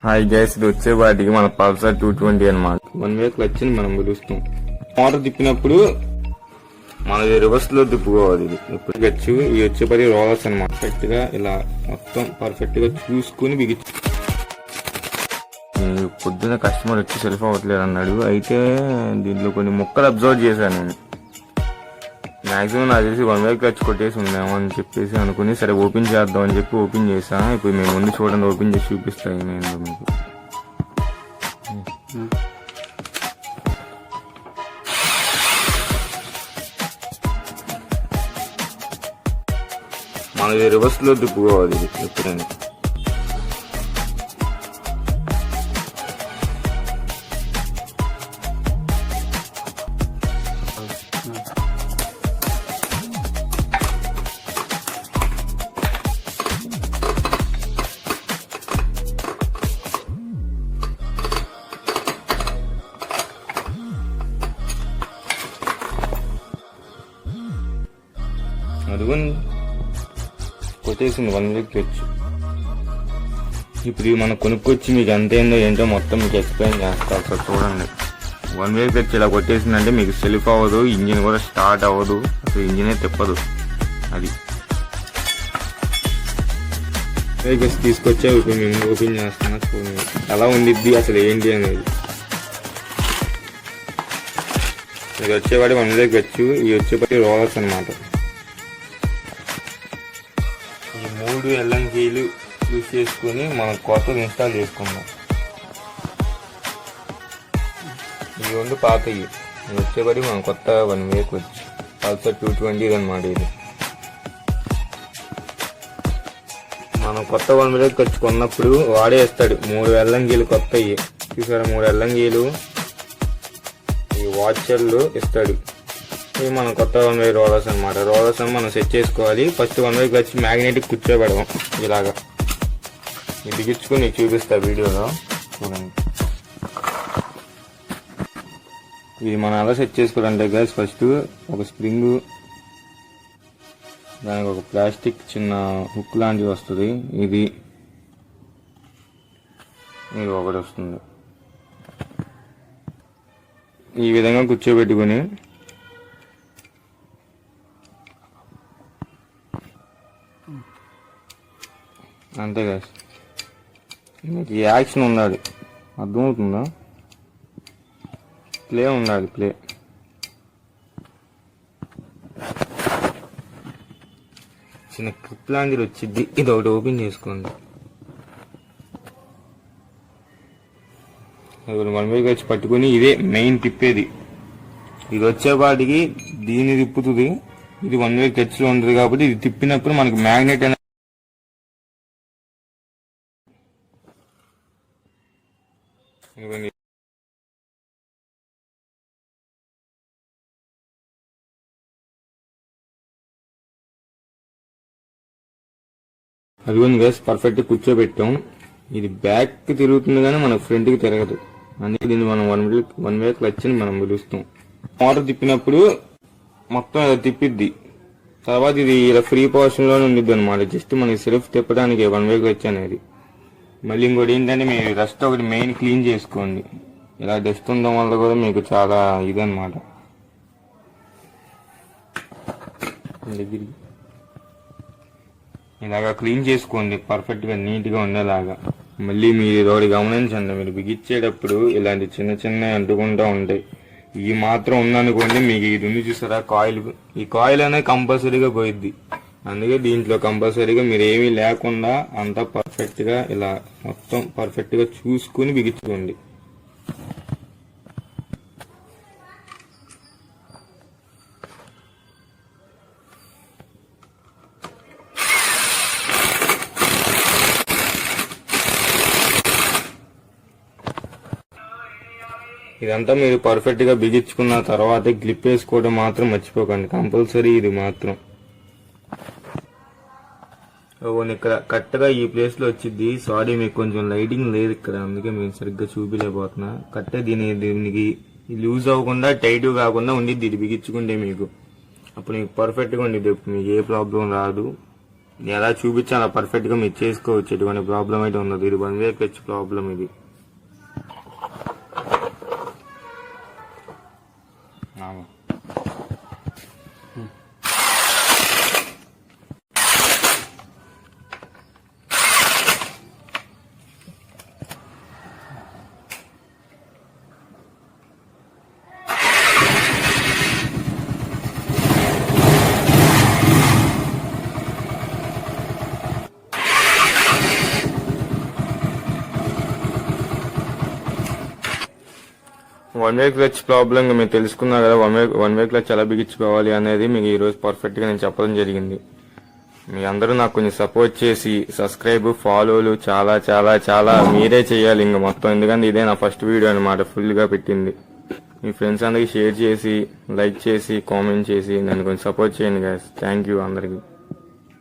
Hi guys, ఇది వచ్చేపాటికి మన పల్సర్ 220 అనమాట. 1 వే క్లచ్ ని మనం పిలుస్తాం. మోటార్ తిప్పినప్పుడు మనది రివర్స్ లో తిప్పుకోవాలి. ఇది ఇప్పుడు గచ్చు ఇది వచ్చేపాటి రోలర్స్ అనమాట. పర్ఫెక్ట్ గా ఇలా మొత్తం పర్ఫెక్ట్ గా చూసుకుని బిగించు. పొద్దున్న కస్టమర్ వచ్చి సెల్ఫ్ అవ్వట్లేదు అన్నాడు. అయితే దీంట్లో కొన్ని ముక్కలు అబ్జర్వ్ చేశాను నేను. మాక్సిమం నాకు తెలిసి 1 వే క్లచ్ కొట్టేసి ఉందాము అని చెప్పేసి అనుకుని సరే ఓపెన్ చేద్దాం అని చెప్పి ఓపెన్ చేసా. ఇప్పుడు మేము ముందు చూడండి, ఓపెన్ చేసి చూపిస్తాను నేను మీకు. మనది రివర్స్ లో తిప్పుకోవాలి ఇది ఎప్పుడైనా. అదిగోని కొట్టేసింది 1 వే క్లచ్. ఇప్పుడు మనం కొనుక్కొచ్చి మీకు ఎంత ఏందో ఏంటో మొత్తం మీకు ఎక్స్ప్లెయిన్ చేస్తారు. సార్ చూడండి, 1 వే క్లచ్ ఇలా కొట్టేసిందంటే మీకు సెల్ఫ్ అవ్వదు, ఇంజిన్ కూడా స్టార్ట్ అవ్వదు, అసలు ఇంజినే తిప్పదు. అది వెహికల్స్ తీసుకొచ్చా. ఇప్పుడు మేము ఓపెన్ చేస్తున్నా, చూడండి ఎలా ఉండిద్ది అసలు ఏంటి అనేది. ఇది వచ్చేవాడి 1 వే క్లచ్, ఇవి వచ్చేపాటి రోలర్స్ అనమాట. ఈ 3 ఎల్ఎంజీలు యూజ్ చేసుకుని మనం కొత్తగా ఇన్స్టాల్ చేసుకుందాం. ఈ 2 పాతవి, ఇది వచ్చేపటి మనం కొత్త 1 వే క్లచ్ పల్సర్ 220 అనమాట. ఇది మనం కొత్త 1 వే క్లచ్ కొన్నప్పుడు వాడేస్తాడు 3 ఎల్ఎంజీలు కొత్తవి. చూసారా, 3 ఎల్ఎంజీలు ఈ వాచర్లు ఇస్తాడు. ఇవి మనం కొత్త 1 వే రోలర్స్ అనమాట. రోలర్స్ అని మనం సెట్ చేసుకోవాలి. ఫస్ట్ 1 వే క్లచ్ మ్యాగ్నెటిక్ కూర్చోబెడదాం ఇలాగా. ఇది బిగించుకుని నీకు చూపిస్తా వీడియోలో, చూడండి. ఇది మనం ఎలా సెట్ చేసుకోవాలంటే గైస్, ఫస్ట్ ఒక స్ప్రింగ్, దానికి ఒక ప్లాస్టిక్ చిన్న హుక్ లాంటిది వస్తుంది. ఇది ఒకటి వస్తుంది. ఈ విధంగా కూర్చోబెట్టుకుని అంతే కదా. మీకు ఈ యాక్షన్ ఉండాలి, అర్థమవుతుందా? ప్లే ఉండాలి, ప్లే. చిన్న క్లిప్ లాంటిది వచ్చింది, ఇది ఒకటి ఓపెన్ చేసుకోండి. ఇప్పుడు 1 వే క్లచ్ పట్టుకుని ఇదే మెయిన్ తిప్పేది. ఇది వచ్చేపాటికి దీన్ని తిప్పుతుంది. ఇది 1 వే క్లచ్ లో ఉంటుంది కాబట్టి ఇది తిప్పినప్పుడు మనకి మ్యాగ్నెట్ అనేది అదిగోండి గైస్, పర్ఫెక్ట్ కూర్చోబెట్టాం. ఇది బ్యాక్ కి తిరుగుతుంది కానీ మన ఫ్రంట్ కి తిరగదు. అందుకే దీన్ని మనం 1 వే క్లచ్ అని మనం పిలుస్తాం. మోటార్ తిప్పినప్పుడు మొత్తం ఇలా తిప్పిద్ది. తర్వాత ఇది ఇలా ఫ్రీ పొజిషన్ లోనే ఉండిద్ది అనమాట. జస్ట్ మనకి సెల్ఫ్ తిప్పడానికి 1 వే క్లచ్ అనేది. మళ్ళీ ఇంకోటి ఏంటంటే మీరు డస్ట్ ఒకటి మెయిన్ క్లీన్ చేసుకోండి. ఇలా డస్ట్ ఉండడం వల్ల కూడా మీకు చాలా ఇదన్నమాట. ఇలాగా క్లీన్ చేసుకోండి పర్ఫెక్ట్ గా, నీట్ గా ఉండేలాగా. మళ్ళీ మీరు ఒకటి గమనించండి, మీరు బిగించేటప్పుడు ఇలాంటి చిన్న చిన్న అంటుకుంటూ ఉంటాయి. ఇవి మాత్రం ఉందనుకోండి, మీకు ఇది ఉంది చూసారా కాయిల్, ఈ కాయిల్ అనేది కంపల్సరీగా పోయిద్ది. అందుకే దీంట్లో కంపల్సరీగా మీరు ఏమీ లేకుండా అంతా పర్ఫెక్ట్ గా ఇలా మొత్తం పర్ఫెక్ట్ గా చూసుకుని బిగించుకోండి. ఇదంతా మీరు పర్ఫెక్ట్ గా బిగించుకున్న తర్వాత క్లిప్ వేసుకోవడం మాత్రం మర్చిపోకండి, కంపల్సరీ. ఇది మాత్రం ఇక్కడ కరెక్ట్ గా ఈ ప్లేస్ లో వచ్చింది. సారీ, మీకు కొంచెం లైటింగ్ లేదు ఇక్కడ, అందుకే మేము సరిగ్గా చూపిలేకపోతున్నా. కరెక్టే దీనికి లూజ్ అవ్వకుండా టైట్ కాకుండా ఉండిద్ది ఇది బిగించుకుంటే మీకు. అప్పుడు మీకు పర్ఫెక్ట్గా ఉండిద్ది, మీకు ఏ ప్రాబ్లం రాదు. ఎలా చూపించి అలా పర్ఫెక్ట్ గా మీరు చేసుకోవచ్చు, ఎటువంటి ప్రాబ్లం అయితే ఉండదు. ఇది వన్ వే క్లచ్ ప్రాబ్లం ఇది. వన్ వే క్లచ్ ప్రాబ్లం మీరు తెలుసుకున్నారు కదా. వన్ వే క్లచ్ ఎలా బిగించుకోవాలి అనేది మీకు ఈరోజు పర్ఫెక్ట్ గా నేను చెప్పడం జరిగింది. మీ అందరూ నాకు కొంచెం సపోర్ట్ చేసి సబ్స్క్రైబ్, ఫాలోలు చాలా చాలా చాలా మీరే చేయాలి ఇంకా మొత్తం. ఎందుకంటే ఇదే నా ఫస్ట్ వీడియో అనమాట ఫుల్ గా పెట్టింది. మీ ఫ్రెండ్స్ అందరికి షేర్ చేసి, లైక్ చేసి, కామెంట్ చేసి నన్ను కొంచెం సపోర్ట్ చేయండి గైస్. థ్యాంక్ యూ అందరికి.